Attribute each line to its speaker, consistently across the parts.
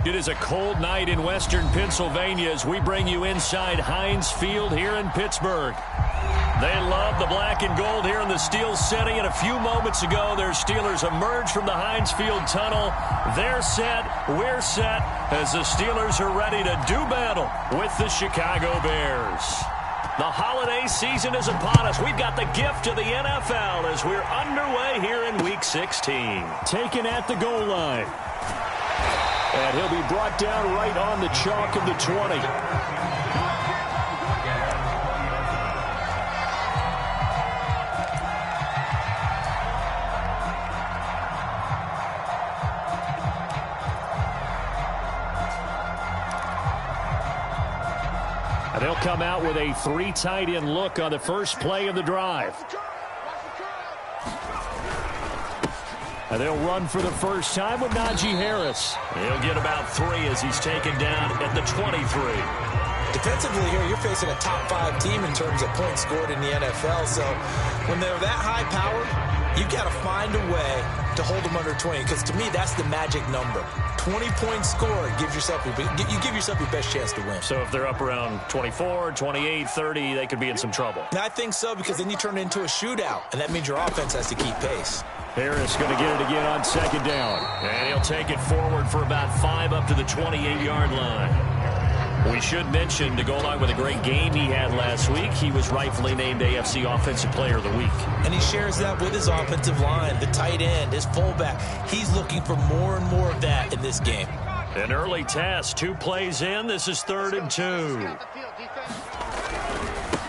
Speaker 1: It is a cold night in western Pennsylvania as we bring you inside Heinz Field here in Pittsburgh. They love the black and gold here in the Steel City, and a few moments ago, their Steelers emerged from the Heinz Field tunnel. They're set, we're set, as the Steelers are ready to do battle with the Chicago Bears. The holiday season is upon us. We've got the gift of the NFL as we're underway here in Week 16. Taken at the goal line. And he'll be brought down right on the chalk of the 20. And they'll come out with a 3 tight end look on the first play of the drive. And they'll run for the first time with Najee Harris. He'll get about 3 as he's taken down at the 23.
Speaker 2: Defensively here, you're facing a top 5 team in terms of points scored in the NFL. So when they're that high powered, you've got to find a way to hold them under 20. Because to me, that's the magic number. 20 points scored gives yourself you give yourself your best chance to win.
Speaker 1: So if they're up around 24, 28, 30, they could be in some trouble.
Speaker 2: I think so, because then you turn it into a shootout, and that means your offense has to keep pace.
Speaker 1: Harris going to get it again on second down. And he'll take it forward for about 5 up to the 28-yard line. We should mention, to go along with a great game he had last week, he was rightfully named AFC Offensive Player of the Week.
Speaker 2: And he shares that with his offensive line, the tight end, his fullback. He's looking for more and more of that in this game.
Speaker 1: An early test, 2 plays in. This is 3rd and 2.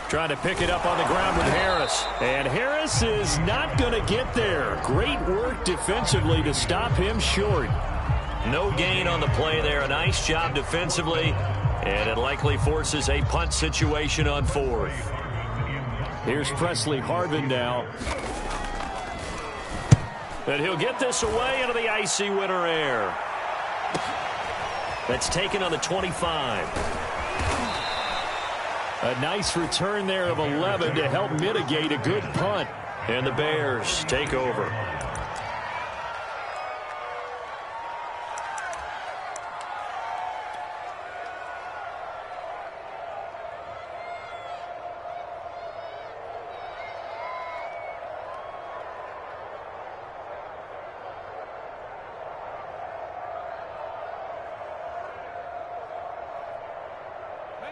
Speaker 1: Trying to pick it up on the ground with Harris. And Harris is not going to get there. Great work defensively to stop him short. No gain on the play there. A nice job defensively. And it likely forces a punt situation on 4th. Here's Presley Harvin now. And he'll get this away into the icy winter air. That's taken on the 25. A nice return there of 11 to help mitigate a good punt. And the Bears take over.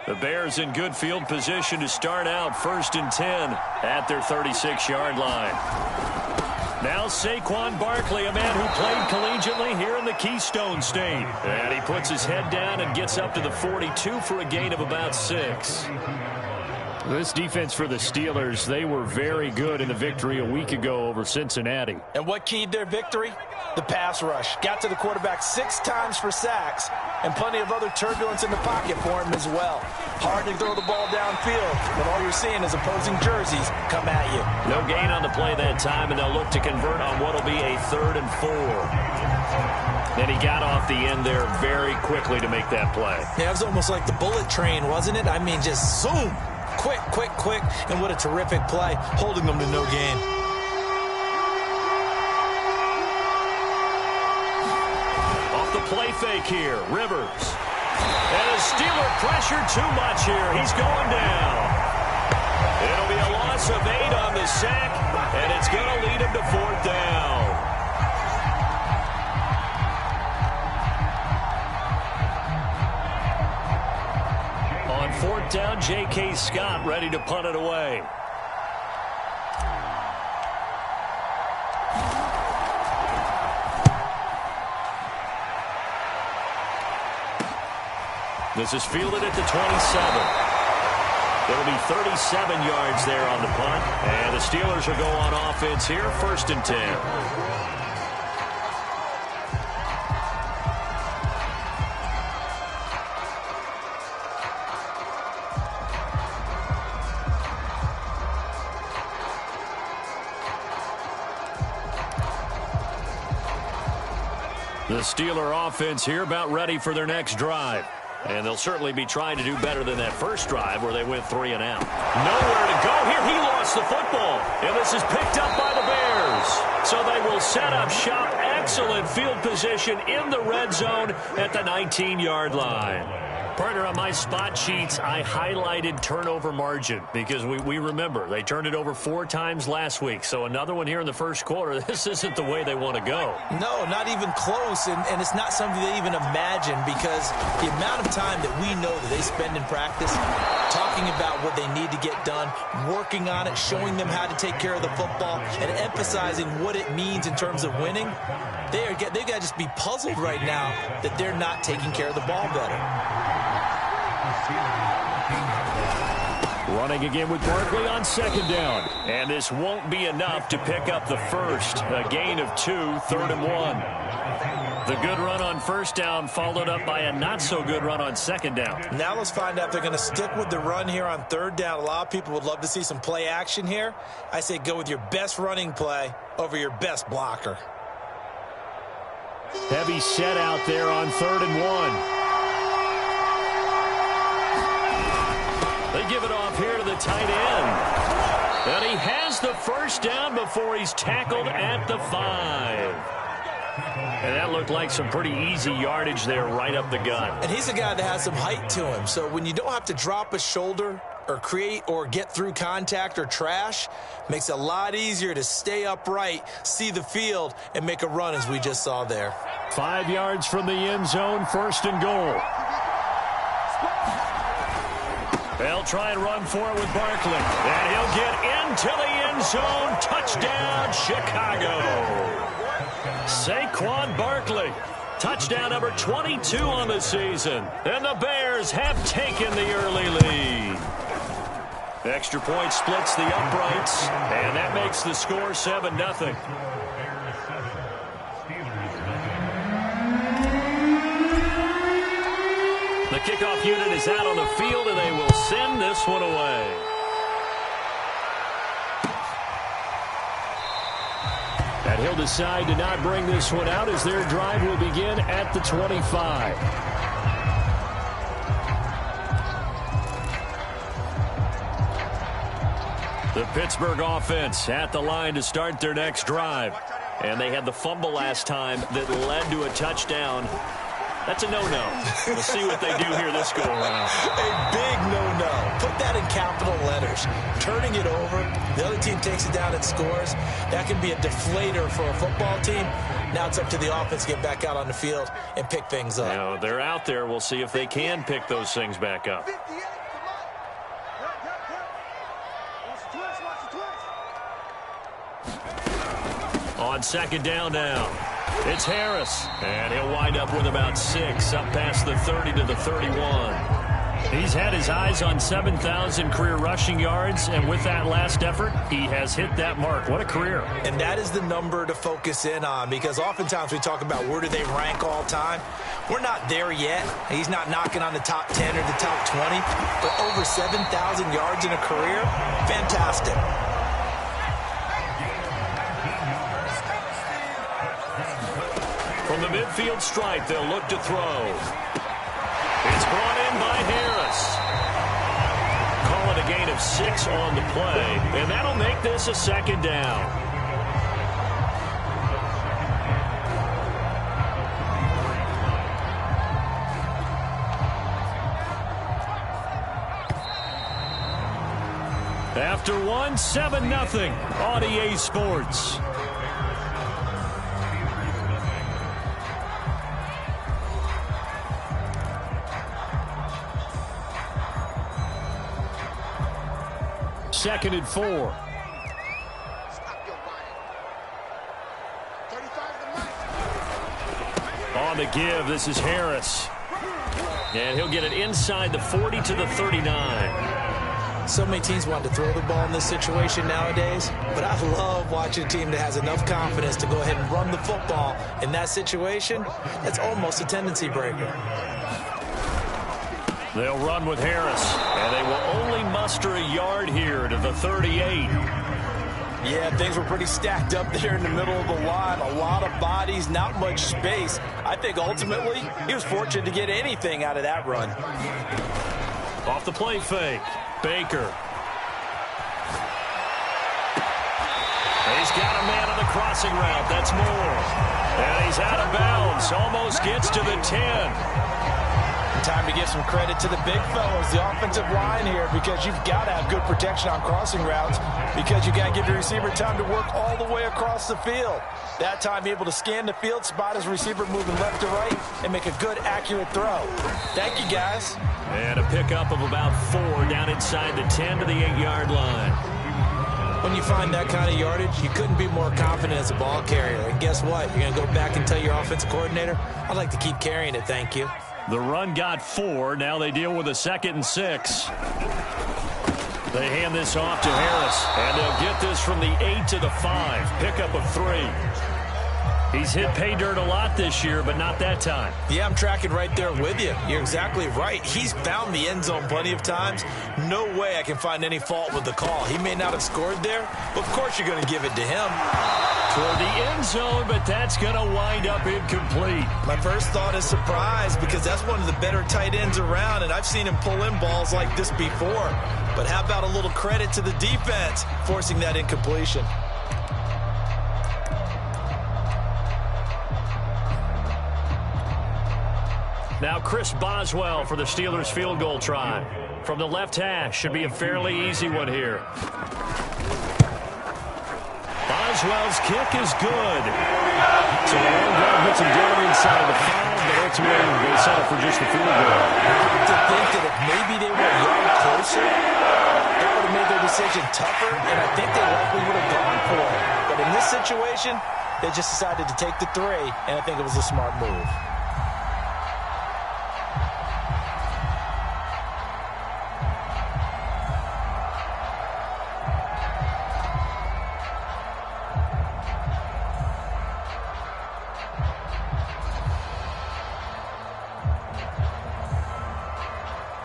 Speaker 1: The Bears in good field position to start out 1st and 10 at their 36-yard line. Now Saquon Barkley, a man who played collegiately here in the Keystone State. And he puts his head down and gets up to the 42 for a gain of about 6. This defense for the Steelers, they were very good in the victory a week ago over Cincinnati.
Speaker 2: And what keyed their victory? The pass rush. Got to the quarterback 6 times for sacks, and plenty of other turbulence in the pocket for him as well. Hard to throw the ball downfield, but all you're seeing is opposing jerseys come at you.
Speaker 1: No gain on the play that time, and they'll look to convert on what will be a 3rd and 4. Then he got off the end there very quickly to make that play.
Speaker 2: Yeah, it was almost like the bullet train, wasn't it? I mean, just zoom. Quick, quick, quick, and what a terrific play, holding them to no gain.
Speaker 1: Off the play fake here, Rivers. And a Steeler pressure too much here. He's going down. It'll be a loss of 8 on the sack, and it's going to lead him to 4th down. On 4th down, J.K. Scott ready to punt it away. This is fielded at the 27. It'll be 37 yards there on the punt. And the Steelers will go on offense here, 1st and 10. The Steeler offense here about ready for their next drive. And they'll certainly be trying to do better than that first drive where they went 3 and out. Nowhere to go here. He lost the football. And this is picked up by the Bears. So they will set up shop at excellent field position in the red zone at the 19-yard line. Partner, on my spot sheets, I highlighted turnover margin because we remember they turned it over 4 times last week. So another one here in the first quarter. This isn't the way they want to go.
Speaker 2: No, not even close, and it's not something they even imagine because the amount of time that we know that they spend in practice talking about what they need to get done, working on it, showing them how to take care of the football, and emphasizing what it means in terms of winning, they've got to just be puzzled right now that they're not taking care of the ball better.
Speaker 1: Running again with Barkley on second down. And this won't be enough to pick up the first. A gain of 2, 3rd and 1. The good run on first down followed up by a not-so-good run on second down.
Speaker 2: Now let's find out if they're going to stick with the run here on 3rd down. A lot of people would love to see some play action here. I say go with your best running play over your best blocker.
Speaker 1: Heavy set out there on 3rd and 1. They give it off here to the tight end. And he has the first down before he's tackled at the 5. And that looked like some pretty easy yardage there right up the gut.
Speaker 2: And he's a guy that has some height to him. So when you don't have to drop a shoulder or create or get through contact or trash, makes it a lot easier to stay upright, see the field, and make a run as we just saw there.
Speaker 1: 5 yards from the end zone, 1st and goal. They'll try and run for it with Barkley. And he'll get into the end zone. Touchdown, Chicago. Saquon Barkley. Touchdown number 22 on the season. And the Bears have taken the early lead. Extra point splits the uprights. And that makes the score 7-0. The kickoff unit is out on the field, and they will send this one away. And he'll decide to not bring this one out as their drive will begin at the 25. The Pittsburgh offense at the line to start their next drive. And they had the fumble last time that led to a touchdown. That's a no-no. We'll see what they do here this go-around.
Speaker 2: A big no-no. Put that in capital letters. Turning it over, the other team takes it down and scores. That can be a deflator for a football team. Now it's up to the offense to get back out on the field and pick things up.
Speaker 1: Now, they're out there. We'll see if they can pick those things back up. On second down now. It's Harris, and he'll wind up with about 6, up past the 30 to the 31. He's had his eyes on 7,000 career rushing yards, and with that last effort, he has hit that mark. What a career.
Speaker 2: And that is the number to focus in on, because oftentimes we talk about where do they rank all time. We're not there yet. He's not knocking on the top 10 or the top 20, but over 7,000 yards in a career, fantastic.
Speaker 1: From the midfield stripe, they'll look to throw. It's brought in by Harris. Call it a gain of 6 on the play, and that'll make this a second down. After 1, 7-0 on EA Sports. Second and 4. On the give, this is Harris. And he'll get it inside the 40 to the 39.
Speaker 2: So many teams want to throw the ball in this situation nowadays, but I love watching a team that has enough confidence to go ahead and run the football in that situation. That's almost a tendency breaker.
Speaker 1: They'll run with Harris, and they will only muster a yard here to the 38.
Speaker 2: Yeah, things were pretty stacked up there in the middle of the line. A lot of bodies, not much space. I think ultimately he was fortunate to get anything out of that run.
Speaker 1: Off the play fake, Baker. He's got a man on the crossing route. That's Moore. And he's out of bounds. Almost gets to the 10.
Speaker 2: Time to give some credit to the big fellas, the offensive line here, because you've got to have good protection on crossing routes because you got to give the receiver time to work all the way across the field. That time able to scan the field, spot his receiver moving left to right, and make a good, accurate throw. Thank you, guys.
Speaker 1: And a pickup of about 4 down inside the 10 to the 8-yard line.
Speaker 2: When you find that kind of yardage, you couldn't be more confident as a ball carrier. And guess what? You're going to go back and tell your offensive coordinator, I'd like to keep carrying it, thank you.
Speaker 1: The run got 4. Now they deal with a 2nd and 6. They hand this off to Harris, and they'll get this from the 8 to the 5. Pickup of 3. He's hit pay dirt a lot this year, but not that time.
Speaker 2: Yeah, I'm tracking right there with you. You're exactly right. He's found the end zone plenty of times. No way I can find any fault with the call. He may not have scored there, but of course you're going to give it to him.
Speaker 1: Toward the end zone, but that's going to wind up incomplete.
Speaker 2: My first thought is surprise because that's one of the better tight ends around, and I've seen him pull in balls like this before. But how about a little credit to the defense forcing that incompletion?
Speaker 1: Now Chris Boswell for the Steelers field goal try. From the left hash, should be a fairly easy one here. Boswell's kick is good. So the long ground hits him down inside the 5, but ultimately they settle for just the field goal.
Speaker 2: To think that if maybe they were a yard closer, that would have made their decision tougher, and I think they likely would have gone for it. But in this situation, they just decided to take the 3, and I think it was a smart move.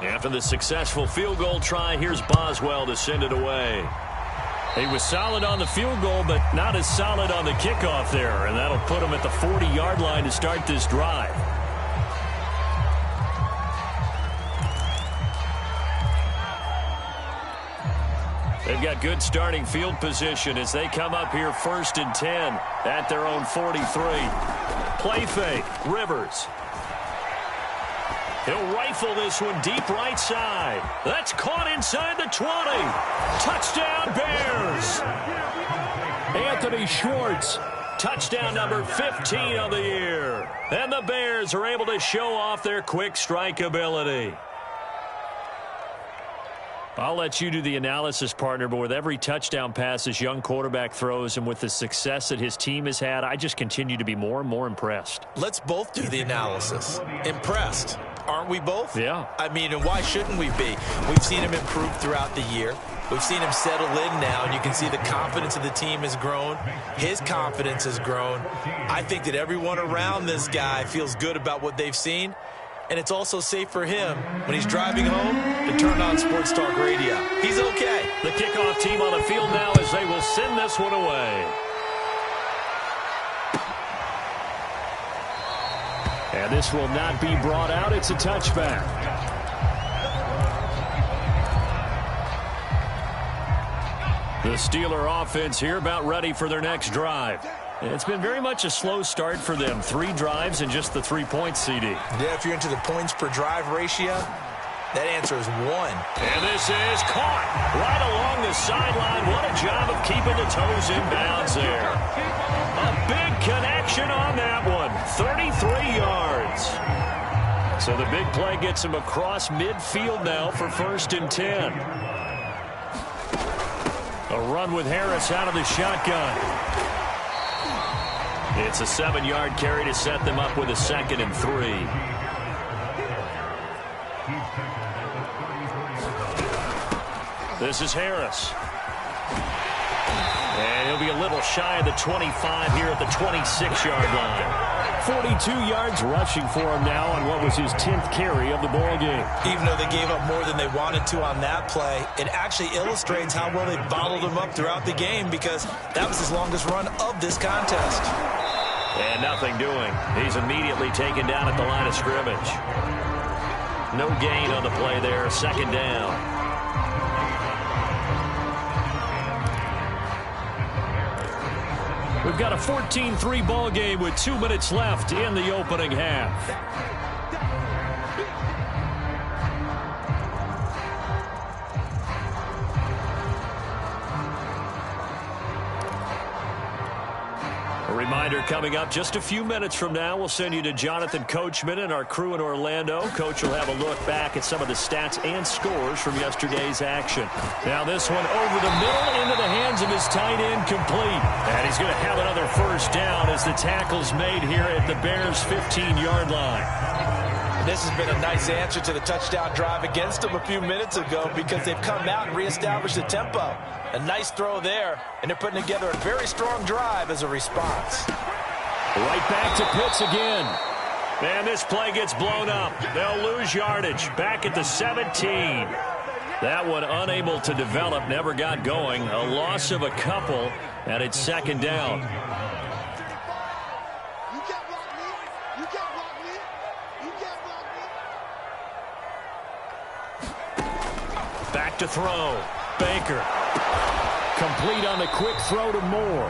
Speaker 1: After the successful field goal try, here's Boswell to send it away. He was solid on the field goal, but not as solid on the kickoff there, and that'll put him at the 40-yard line to start this drive. They've got good starting field position as they come up here 1st and 10 at their own 43. Play fake, Rivers. He'll rifle this one deep right side. That's caught inside the 20. Touchdown, Bears. Anthony Schwartz, touchdown number 15 of the year. And the Bears are able to show off their quick strike ability. I'll let you do the analysis, partner, but with every touchdown pass this young quarterback throws and with the success that his team has had, I just continue to be more and more impressed.
Speaker 2: Let's both do the analysis. Impressed. Aren't we both?
Speaker 1: Yeah.
Speaker 2: I mean, and why shouldn't we be? We've seen him improve throughout the year. We've seen him settle in now, and you can see the confidence of the team has grown. His confidence has grown. I think that everyone around this guy feels good about what they've seen, and it's also safe for him when he's driving home to turn on Sports Talk Radio. He's okay.
Speaker 1: The kickoff team on the field now as they will send this one away. And this will not be brought out. It's a touchback. The Steeler offense here about ready for their next drive. It's been very much a slow start for them. 3 drives and just the 3 points, CD.
Speaker 2: Yeah, if you're into the points per drive ratio, that answer is 1.
Speaker 1: And this is caught right along the sideline. What a job of keeping the toes in bounds there. A big connection on that one. 33 yards. So the big play gets him across midfield now for 1st and 10. A run with Harris out of the shotgun. It's a 7-yard carry to set them up with a 2nd and 3. This is Harris. And he'll be a little shy of the 25 here at the 26-yard line. 42 yards rushing for him now on what was his 10th carry of the ball game.
Speaker 2: Even though they gave up more than they wanted to on that play, it actually illustrates how well they bottled him up throughout the game because that was his longest run of this contest.
Speaker 1: And nothing doing. He's immediately taken down at the line of scrimmage. No gain on the play there. 2nd down. We've got a 14-3 ball game with 2 minutes left in the opening half. Reminder coming up just a few minutes from now. We'll send you to Jonathan Coachman and our crew in Orlando. Coach will have a look back at some of the stats and scores from yesterday's action. Now this one over the middle into the hands of his tight end, complete. And he's going to have another first down as the tackle's made here at the Bears' 15-yard line.
Speaker 2: This has been a nice answer to the touchdown drive against them a few minutes ago because they've come out and reestablished the tempo. A nice throw there, and they're putting together a very strong drive as a response.
Speaker 1: Right back to Pitts again. And this play gets blown up. They'll lose yardage. Back at the 17. That one unable to develop, never got going. A loss of a couple, and it's second down. Back to throw. Baker. Complete on the quick throw to Moore.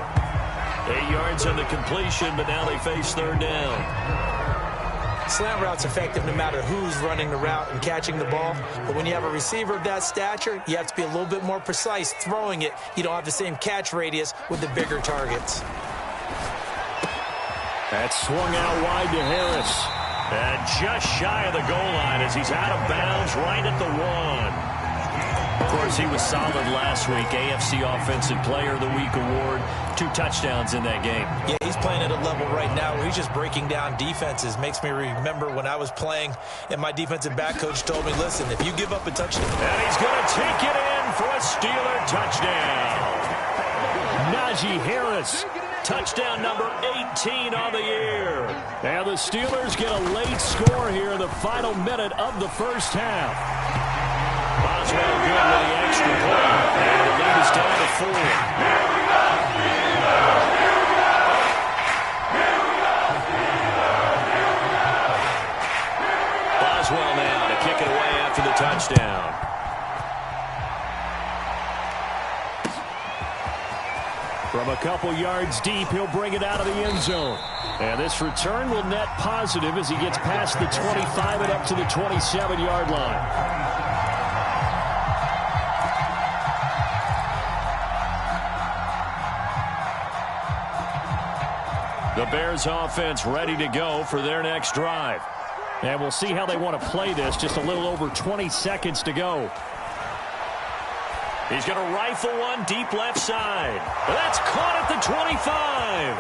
Speaker 1: 8 yards on the completion, but now they face third down.
Speaker 2: Slant route's effective no matter who's running the route and catching the ball. But when you have a receiver of that stature, you have to be a little bit more precise throwing it. You don't have the same catch radius with the bigger targets.
Speaker 1: That swung out wide to Harris. And just shy of the goal line as he's out of bounds right at the 1. Of course, he was solid last week. AFC Offensive Player of the Week award. 2 touchdowns in that game.
Speaker 2: Yeah, he's playing at a level right now where he's just breaking down defenses. Makes me remember when I was playing and my defensive back coach told me, listen, if you give up a touchdown.
Speaker 1: And he's going to take it in for a Steeler touchdown. Najee Harris. Touchdown number 18 on the year. And the Steelers get a late score here in the final minute of the first half. Boswell good with the extra point. And the lead is down to 4. Boswell now to kick it away after the touchdown. From a couple yards deep, he'll bring it out of the end zone. And this return will net positive as he gets past the 25 and up to the 27-yard line. The Bears offense ready to go for their next drive. And we'll see how they want to play this. Just a little over 20 seconds to go. He's going to rifle one deep left side. That's caught at the 25.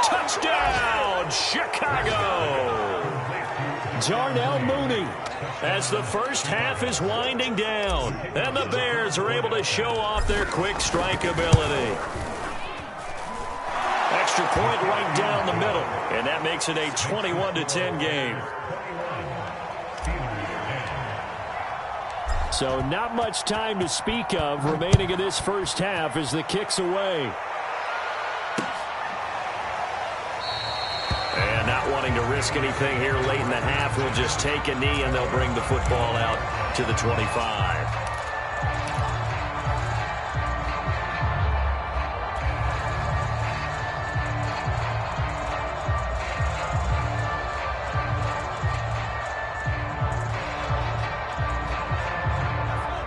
Speaker 1: Touchdown, Chicago. Darnell Mooney as the first half is winding down. And the Bears are able to show off their quick strike ability. Extra point right down the middle, and that makes it a 21-10 game. So not much time to speak of remaining in this first half as the kick's away. And not wanting to risk anything here late in the half, he'll just take a knee and they'll bring the football out to the 25.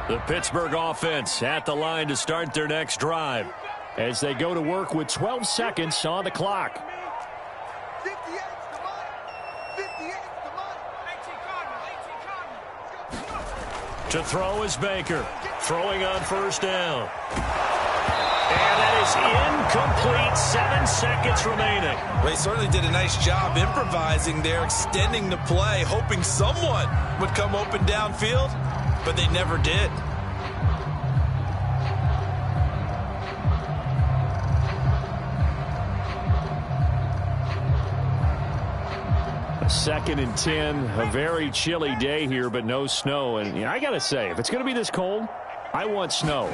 Speaker 1: The Pittsburgh offense at the line to start their next drive as they go to work with 12 seconds on the clock. To throw is Baker. Throwing on first down. And that is incomplete. 7 seconds remaining.
Speaker 2: Well, he certainly did a nice job improvising there, extending the play, hoping someone would come open downfield. But they never did.
Speaker 1: Second and 10, a very chilly day here, but no snow. And I got to say, if it's going to be this cold, I want snow.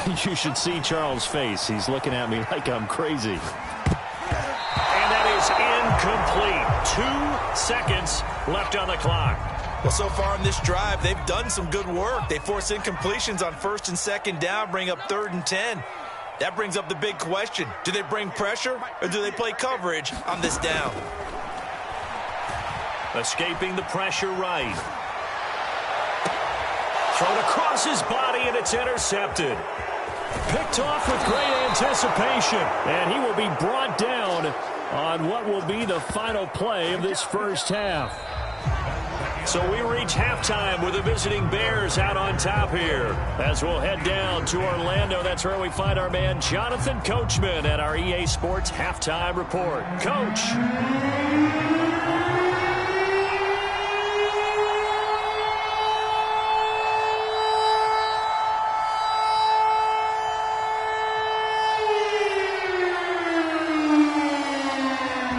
Speaker 1: You should see Charles' face. He's looking at me like I'm crazy. And that is incomplete. 2 seconds left on the clock.
Speaker 2: Well, so far in this drive, they've done some good work. They force incompletions on first and second down, bring up 3rd and 10. That brings up the big question. Do they bring pressure or do they play coverage on this down?
Speaker 1: Escaping the pressure right. Thrown across his body, and it's intercepted. Picked off with great anticipation, and he will be brought down on what will be the final play of this first half. So we reach halftime with the visiting Bears out on top here. As we'll head down to Orlando, that's where we find our man Jonathan Coachman at our EA Sports Halftime Report. Coach.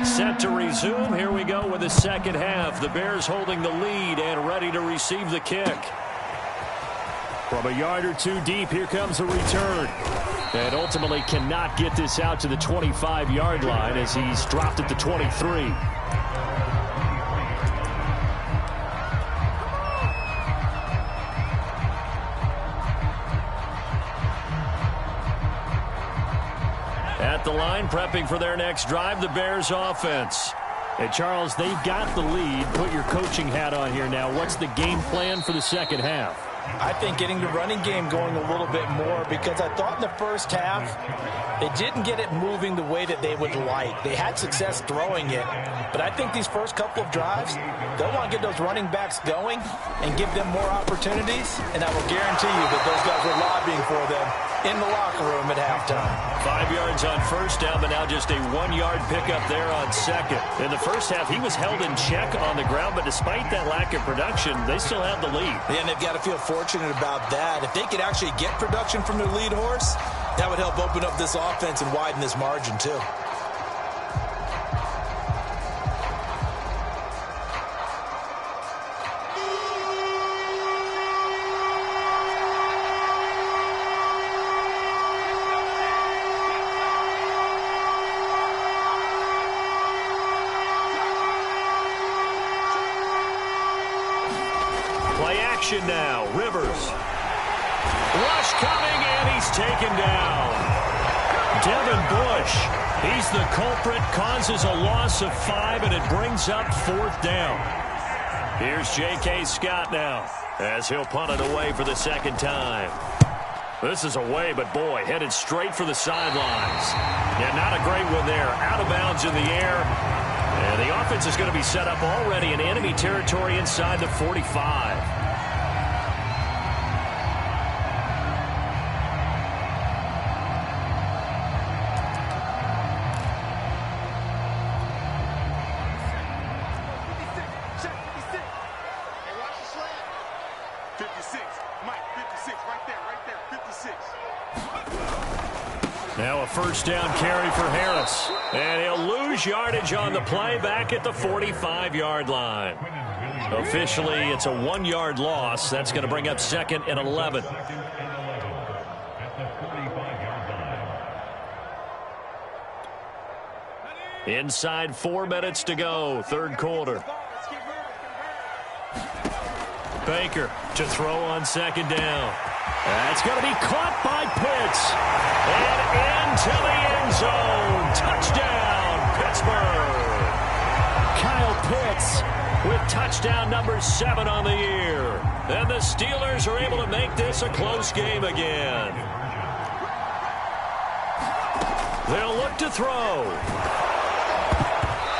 Speaker 1: Set to resume. Here we go with the second half. The Bears holding the lead and ready to receive the kick. From a yard or two deep, here comes the return. And ultimately cannot get this out to the 25-yard line as he's dropped at the 23. At the line, prepping for their next drive, the Bears offense. And Charles, they've got the lead. Put your coaching hat on here now. What's the game plan for the second half?
Speaker 2: I think getting the running game going a little bit more, because I thought in the first half they didn't get it moving the way that they would like. They had success throwing it, but I think these first couple of drives, they'll want to get those running backs going and give them more opportunities, and I will guarantee you that those guys were lobbying for them in the locker room at halftime. 5 yards on first down, but now just a 1-yard pickup there on second. In the first half, he was held in check on the ground, but despite that lack of production, they still have the lead. And they've got to feel fortunate about that. If they could actually get production from their lead horse, that would help open up this offense and widen this margin too. Play action now. Rivers. Rush coming, and he's taken down. Devin Bush. He's the culprit, causes a loss of 5, and it brings up 4th down. Here's J.K. Scott now, as he'll punt it away for the second time. This is away, but boy, headed straight for the sidelines. Yeah, not a great one there. Out of bounds in the air. And the offense is going to be set up already in enemy territory inside the 45. Now a first down carry for Harris. And he'll lose yardage on the play back at the 45-yard line. Officially, it's a 1-yard loss. That's going to bring up 2nd and 11. Inside 4 minutes to go, third quarter. Baker to throw on second down. That's going to be caught by Pitts. And into the end zone. Touchdown, Pittsburgh. Kyle Pitts with touchdown number 7 on the year. And the Steelers are able to make this a close game again. They'll look to throw.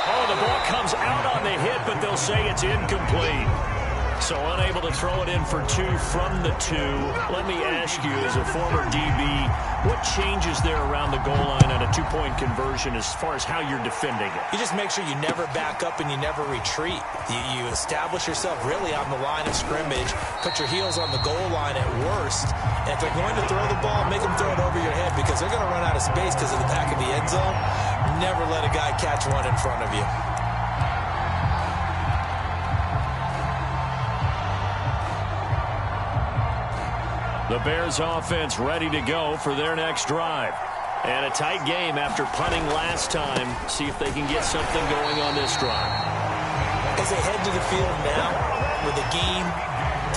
Speaker 2: Oh, the ball comes out on the hit, but they'll say it's incomplete. So unable to throw it in for 2 from the 2. Let me ask you, as a former DB, what changes there around the goal line on a 2-point conversion as far as how you're defending it? You just make sure you never back up and you never retreat. You establish yourself really on the line of scrimmage, put your heels on the goal line at worst. And if they're going to throw the ball, make them throw it over your head, because they're going to run out of space because of the back of the end zone. Never let a guy catch one in front of you.
Speaker 1: The Bears offense ready to go for their next drive. And a tight game after punting last time. See if they can get something going on this drive.
Speaker 2: As they head to the field now, with the game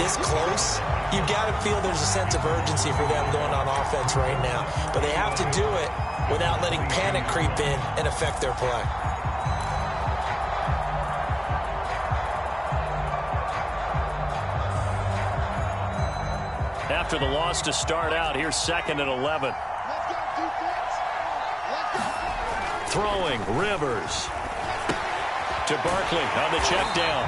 Speaker 2: this close, you've got to feel there's a sense of urgency for them going on offense right now. But they have to do it without letting panic creep in and affect their play.
Speaker 1: After the loss to start out, here's 2nd and 11. Throwing, Rivers. To Barkley on the check down.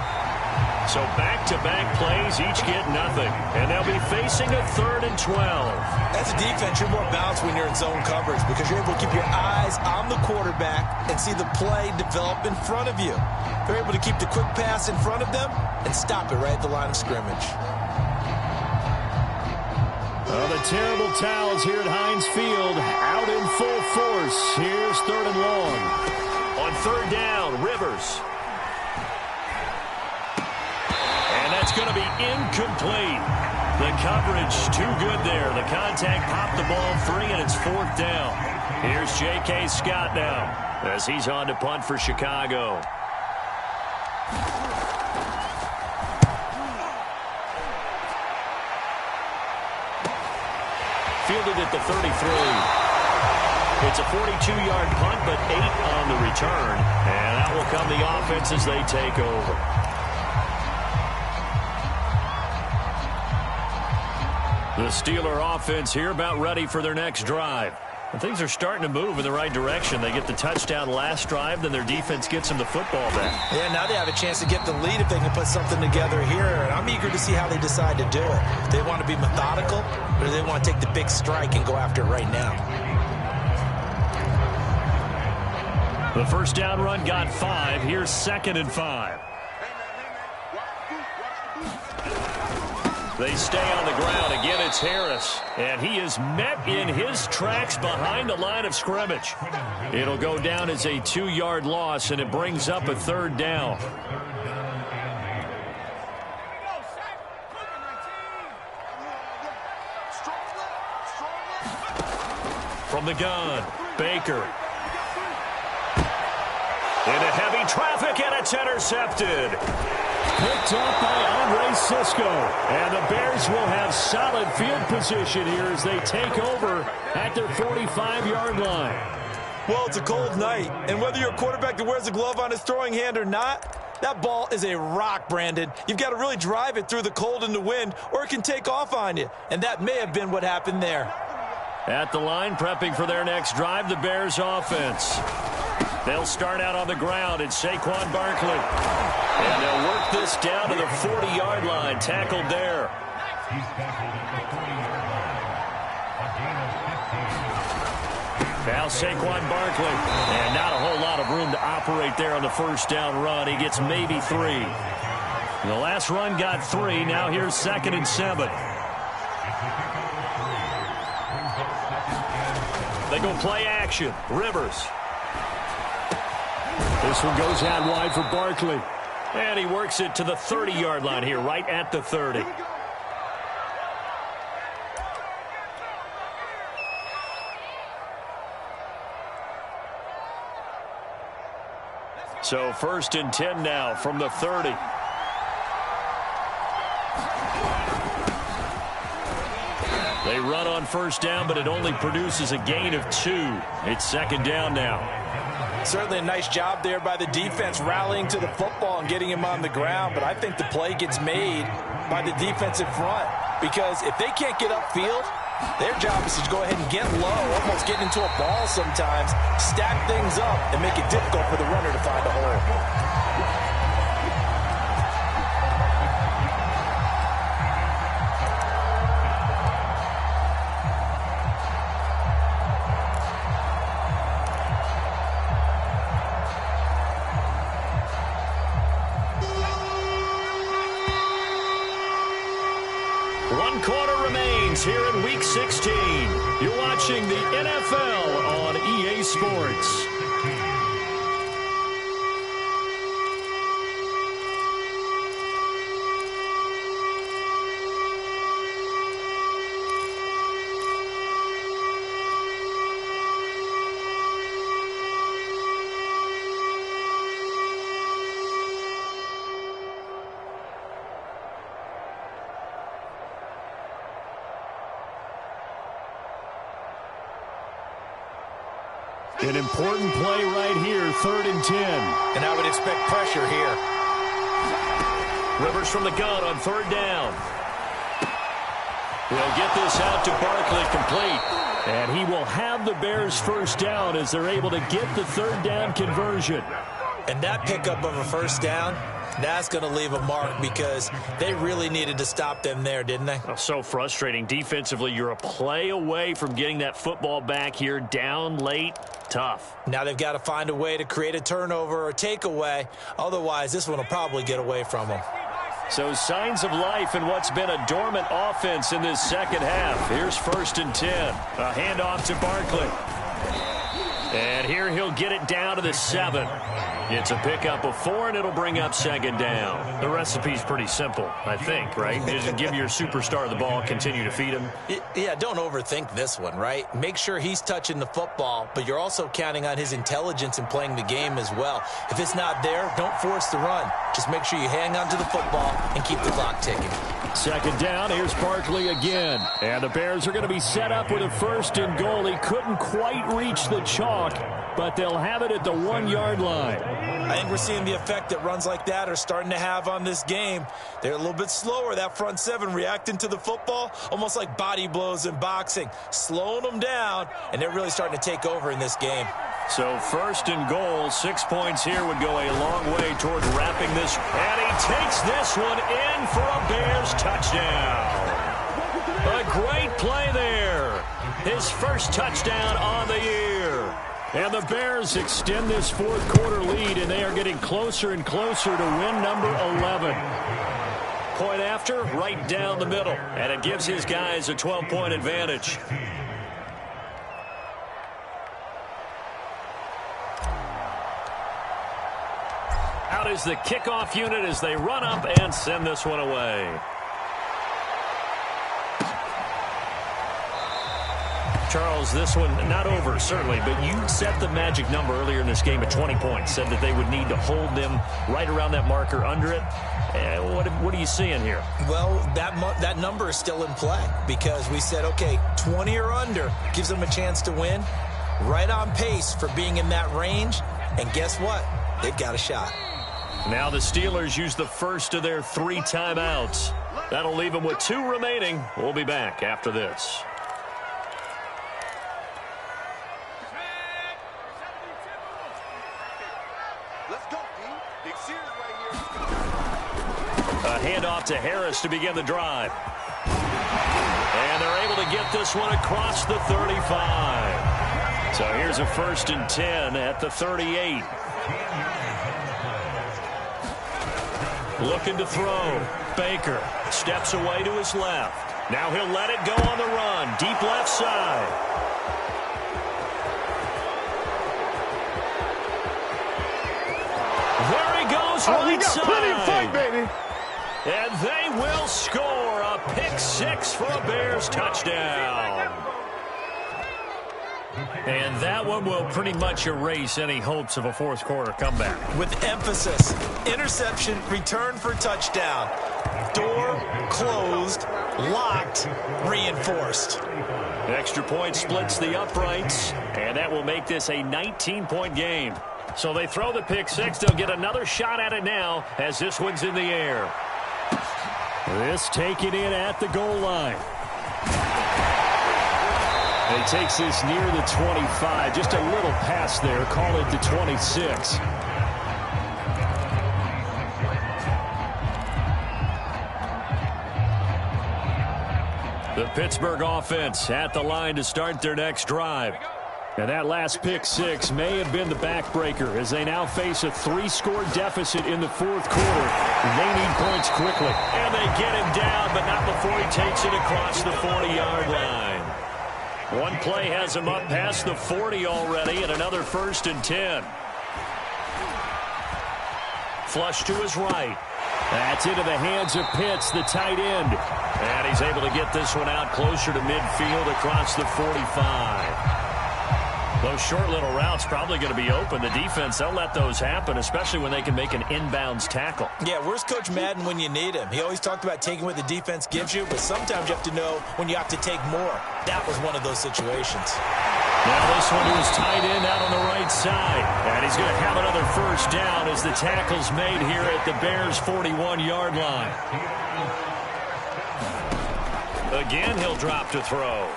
Speaker 1: So back-to-back plays, each get nothing. And they'll be facing a 3rd and 12.
Speaker 2: As a defense, you're more balanced when you're in zone coverage because you're able to keep your eyes on the quarterback and see the play develop in front of you. They're able to keep the quick pass in front of them and stop it right at the line of scrimmage.
Speaker 1: Oh, the terrible towels here at Heinz Field out in full force. Here's 3rd and long. On 3rd down, Rivers. And that's going to be incomplete. The coverage too good there. The contact popped the ball free, and it's 4th down. Here's J.K. Scott now as he's on to punt for Chicago. Fielded at the 33. It's a 42-yard punt, but 8 on the return. And that will come the offense as they take over. The Steeler offense here about ready for their next drive. And things are starting to move in the right direction. They get the touchdown last drive, then their defense gets them the football back.
Speaker 2: Yeah, now they have a chance to get the lead if they can put something together here. And I'm eager to see how they decide to do it. Do they want to be methodical, or do they want to take the big strike and go after it right now?
Speaker 1: The first down run got 5. Here's 2nd and 5. They stay on the ground. Again, it's Harris. And he is met in his tracks behind the line of scrimmage. It'll go down as a 2-yard loss, and it brings up a 3rd down. From the gun, Baker. Into heavy traffic, and it's intercepted. Picked up by Andre Sisco. And the Bears will have solid field position here as they take over at their 45-yard line.
Speaker 2: Well, it's a cold night, and whether you're a quarterback that wears a glove on his throwing hand or not, that ball is a rock, Brandon. You've got to really drive it through the cold and the wind, or it can take off on you. And that may have been what happened there.
Speaker 1: At the line, prepping for their next drive, the Bears offense. They'll start out on the ground. It's Saquon Barkley. And they'll work this down to the 40-yard line. Tackled there. Now Saquon Barkley. And not a whole lot of room to operate there on the first down run. He gets maybe 3. The last run got 3. Now here's 2nd and 7. They go play action. Rivers. This one goes out wide for Barkley. And he works it to the 30-yard line here, right at the 30. So 1st and 10 now from the 30. They run on first down, but it only produces a gain of 2. It's 2nd down now.
Speaker 2: Certainly a nice job there by the defense rallying to the football and getting him on the ground, but I think the play gets made by the defensive front because if they can't get upfield, their job is to go ahead and get low, almost get into a ball sometimes, stack things up, and make it difficult for the runner to find a hole. Here in Week 16, you're watching the NFL on EA Sports.
Speaker 1: An important play right here, 3rd and 10.
Speaker 2: And I would expect pressure here.
Speaker 1: Rivers from the gun on 3rd down. He'll get this out to Barkley, complete. And he will have the Bears' 1st down as they're able to get the 3rd down conversion.
Speaker 2: And that pickup of a 1st down, that's going to leave a mark because they really needed to stop them there, didn't they?
Speaker 1: Oh, so frustrating. Defensively, you're a play away from getting that football back here. Down late, tough.
Speaker 2: Now they've got to find a way to create a turnover or takeaway. Otherwise, this one will probably get away from them.
Speaker 1: So signs of life in what's been a dormant offense in this 2nd half. Here's 1st and 10. A handoff to Barkley. And here he'll get it down to the 7. It's a pickup of 4, and it'll bring up 2nd down. The recipe's pretty simple, I think, right? Just give your superstar the ball, continue to feed him.
Speaker 2: Yeah, don't overthink this one, right? Make sure he's touching the football, but you're also counting on his intelligence in playing the game as well. If it's not there, don't force the run. Just make sure you hang on to the football and keep the clock ticking.
Speaker 1: 2nd down, here's Barkley again. And the Bears are going to be set up with a 1st and goal. He couldn't quite reach the chalk, but they'll have it at the 1-yard line.
Speaker 2: I think we're seeing the effect that runs like that are starting to have on this game. They're a little bit slower, that front 7, reacting to the football, almost like body blows in boxing, slowing them down, and they're really starting to take over in this game.
Speaker 1: So 1st and goal, 6 points here would go a long way toward wrapping this. And he takes this one in for a Bears touchdown. A great play there. His 1st touchdown on the year. And the Bears extend this 4th quarter lead, and they are getting closer and closer to win number 11. Point after, right down the middle. And it gives his guys a 12-point advantage. Out is the kickoff unit as they run up and send this one away. Charles, this one not over, certainly, but you set the magic number earlier in this game at 20 points. Said that they would need to hold them right around that marker under it. What are you seeing here?
Speaker 2: Well, that number is still in play because we said, okay, 20 or under gives them a chance to win. Right on pace for being in that range. And guess what? They've got a shot.
Speaker 1: Now the Steelers use the 1st of their 3 timeouts. That'll leave them with 2 remaining. We'll be back after this. A handoff to Harris to begin the drive. And they're able to get this one across the 35. So here's a 1st and 10 at the 38. Looking to throw. Baker steps away to his left. Now he'll let it go on the run. Deep left side. There he goes, right side.
Speaker 3: Plenty of fight, baby.
Speaker 1: And they will score a pick 6 for a Bears touchdown. And that one will pretty much erase any hopes of a 4th quarter comeback.
Speaker 2: With emphasis, interception, return for touchdown. Door closed, locked, reinforced.
Speaker 1: Extra point splits the uprights, and that will make this a 19-point game. So they throw the pick 6. They'll get another shot at it now as this one's in the air. This taken in at the goal line. He takes this near the 25. Just a little pass there. Call it the 26. The Pittsburgh offense at the line to start their next drive. And that last pick 6 may have been the backbreaker as they now face a 3-score deficit in the 4th quarter. They need points quickly. And they get him down, but not before he takes it across the 40-yard line. One play has him up past the 40 already, and another 1st and 10. Flush to his right. That's into the hands of Pitts, the tight end. And he's able to get this one out closer to midfield across the 45. Those short little routes probably going to be open. The defense, they'll let those happen, especially when they can make an inbounds tackle.
Speaker 2: Yeah, where's Coach Madden when you need him? He always talked about taking what the defense gives you, but sometimes you have to know when you have to take more. That was one of those situations.
Speaker 1: Now this one to his tight end out on the right side. And he's going to have another first down as the tackle's made here at the Bears' 41-yard line. Again, he'll drop to throw.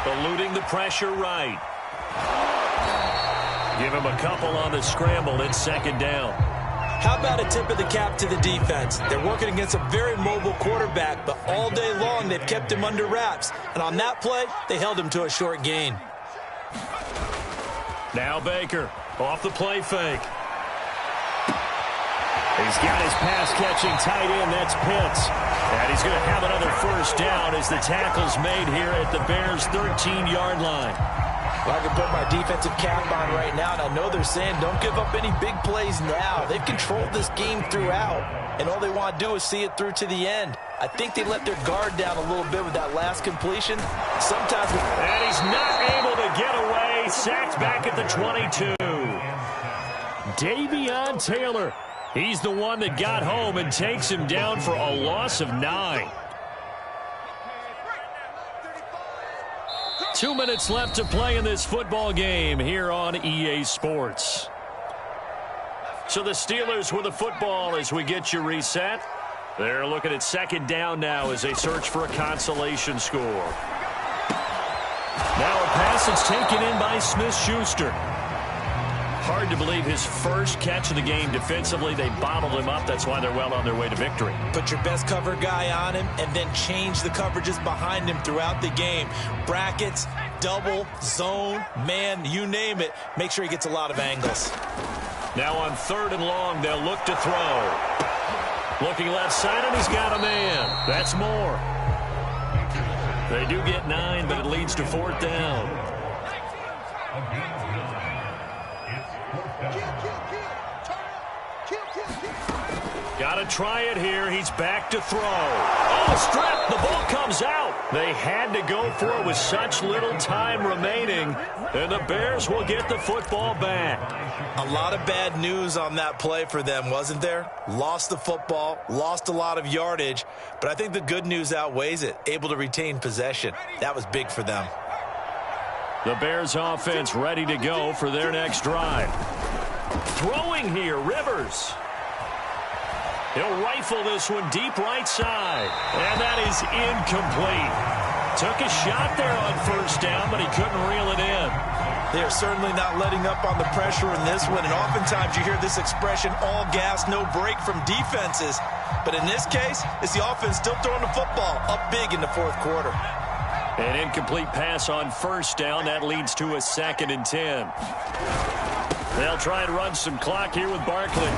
Speaker 1: Eluding the pressure right. Give him a couple on the scramble. It's second down.
Speaker 2: How about a tip of the cap to the defense? They're working against a very mobile quarterback, but all day long they've kept him under wraps. And on that play, they held him to a short gain.
Speaker 1: Now Baker off the play fake. He's got his pass-catching tight end. That's Pitts. And he's going to have another first down as the tackle's made here at the Bears' 13-yard line.
Speaker 2: Well, I can put my defensive cap on right now, and I know they're saying don't give up any big plays now. They've controlled this game throughout, and all they want to do is see it through to the end. I think they let their guard down a little bit with that last completion. Sometimes,
Speaker 1: and he's not able to get away. Sacked back at the 22. Davion Taylor. He's the one that got home and takes him down for a loss of 9. 2 minutes left to play in this football game here on EA Sports. So the Steelers with the football as we get you reset. They're looking at second down now as they search for a consolation score. Now a pass that's taken in by Smith-Schuster. Hard to believe his first catch of the game defensively. They bottled him up. That's why they're well on their way to victory.
Speaker 2: Put your best cover guy on him and then change the coverages behind him throughout the game. Brackets, double, zone, man, you name it. Make sure he gets a lot of angles.
Speaker 1: Now on 3rd and long, they'll look to throw. Looking left side, and he's got a man. That's more. They do get 9, but it leads to 4th down. Got to try it here. He's back to throw. Oh, strip. The ball comes out. They had to go for it with such little time remaining. And the Bears will get the football back.
Speaker 2: A lot of bad news on that play for them, wasn't there? Lost the football, lost a lot of yardage. But I think the good news outweighs it. Able to retain possession. That was big for them.
Speaker 1: The Bears offense ready to go for their next drive. Throwing here, Rivers. He'll rifle this one deep right side. And that is incomplete. Took a shot there on first down, but he couldn't reel it in.
Speaker 2: They are certainly not letting up on the pressure in this one. And oftentimes you hear this expression, all gas, no break from defenses. But in this case, it's the offense still throwing the football up big in the 4th quarter.
Speaker 1: An incomplete pass on first down. That leads to a 2nd and 10. They'll try and run some clock here with Barkley.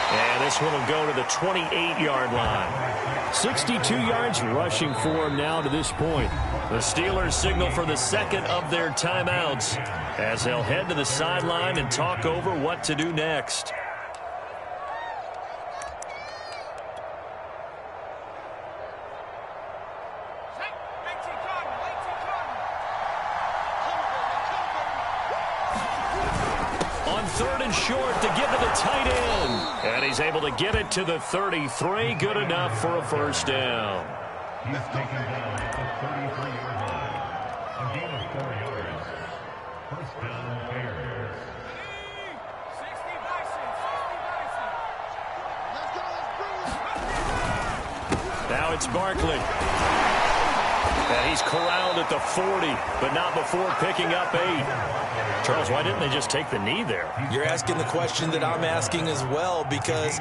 Speaker 1: And this one will go to the 28-yard line. 62 yards rushing for him now to this point. The Steelers signal for the second of their timeouts as they'll head to the sideline and talk over what to do next. On 3rd and short to give to the tight end. And he's able to get it to the 33. Good enough for a first down. He's taken down at the 33-yard line. A gain of 4 yards. First down, Bears. 60 Bison. Now it's Barkley. And he's corralled at the 40, but not before picking up 8. Charles, why didn't they just take the knee there?
Speaker 2: You're asking the question that I'm asking as well, because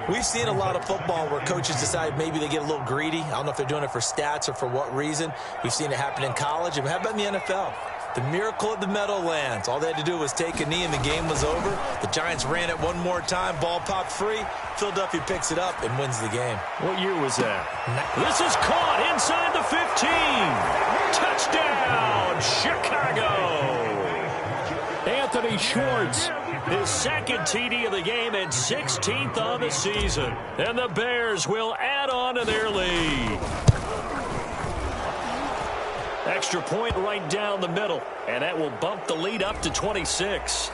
Speaker 2: we've seen a lot of football where coaches decide maybe they get a little greedy. I don't know if they're doing it for stats or for what reason. We've seen it happen in college. And how about in the NFL? The miracle of the Meadowlands. All they had to do was take a knee and the game was over. The Giants ran it one more time. Ball popped free. Philadelphia picks it up and wins the game.
Speaker 1: What year was that? This is caught inside the 15. Touchdown, Chicago. Anthony Schwartz, his 2nd TD of the game and 16th on the season. And the Bears will add on to their lead. Extra point right down the middle, and that will bump the lead up to 26.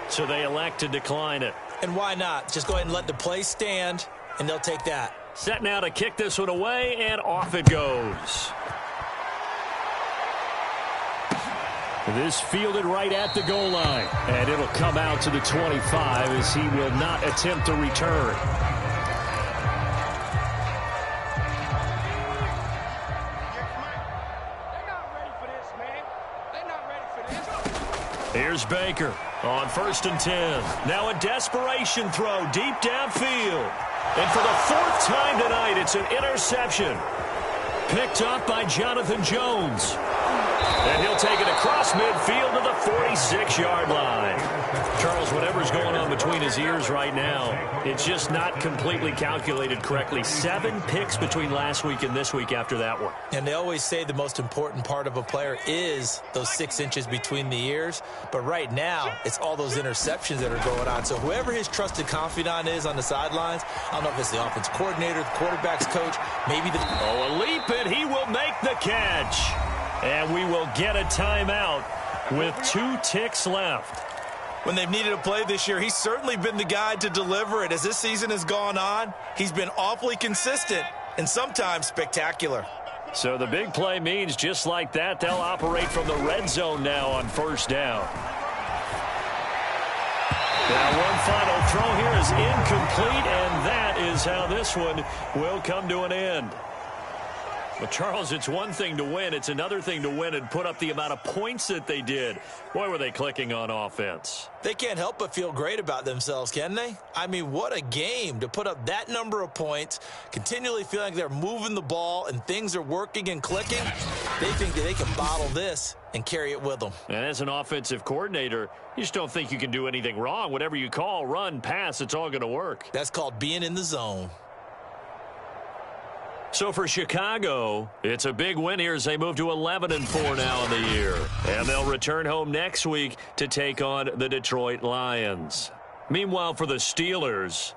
Speaker 1: So they elect to decline it.
Speaker 2: And why not? Just go ahead and let the play stand, and they'll take that.
Speaker 1: Set now to kick this one away, and off it goes. This fielded right at the goal line. And it'll come out to the 25 as he will not attempt to return. Here's Baker on 1st and 10. Now a desperation throw deep downfield. And for the 4th time tonight, it's an interception. Picked up by Jonathan Jones. And he'll take it across midfield to the 46-yard line. Charles, whatever's going on between his ears right now, it's just not completely calculated correctly. 7 picks between last week and this week after that one.
Speaker 2: And they always say the most important part of a player is those 6 inches between the ears. But right now, it's all those interceptions that are going on. So whoever his trusted confidant is on the sidelines, I don't know if it's the offense coordinator, the quarterback's coach, maybe the...
Speaker 1: Oh, a leap, and he will make the catch. And we will get a timeout with 2 ticks left.
Speaker 2: When they've needed a play this year, he's certainly been the guy to deliver it. As this season has gone on, he's been awfully consistent and sometimes spectacular.
Speaker 1: So the big play means just like that, they'll operate from the red zone now on 1st down. Now one final throw here is incomplete, and that is how this one will come to an end. Well, Charles, it's one thing to win. It's another thing to win and put up the amount of points that they did. Boy, were they clicking on offense.
Speaker 2: They can't help but feel great about themselves, can they? I mean, what a game to put up that number of points, continually feeling like they're moving the ball and things are working and clicking. They think that they can bottle this and carry it with them.
Speaker 1: And as an offensive coordinator, you just don't think you can do anything wrong. Whatever you call, run, pass, it's all going to work.
Speaker 2: That's called being in the zone.
Speaker 1: So for Chicago, it's a big win here as they move to 11-4 now in the year. And they'll return home next week to take on the Detroit Lions. Meanwhile, for the Steelers,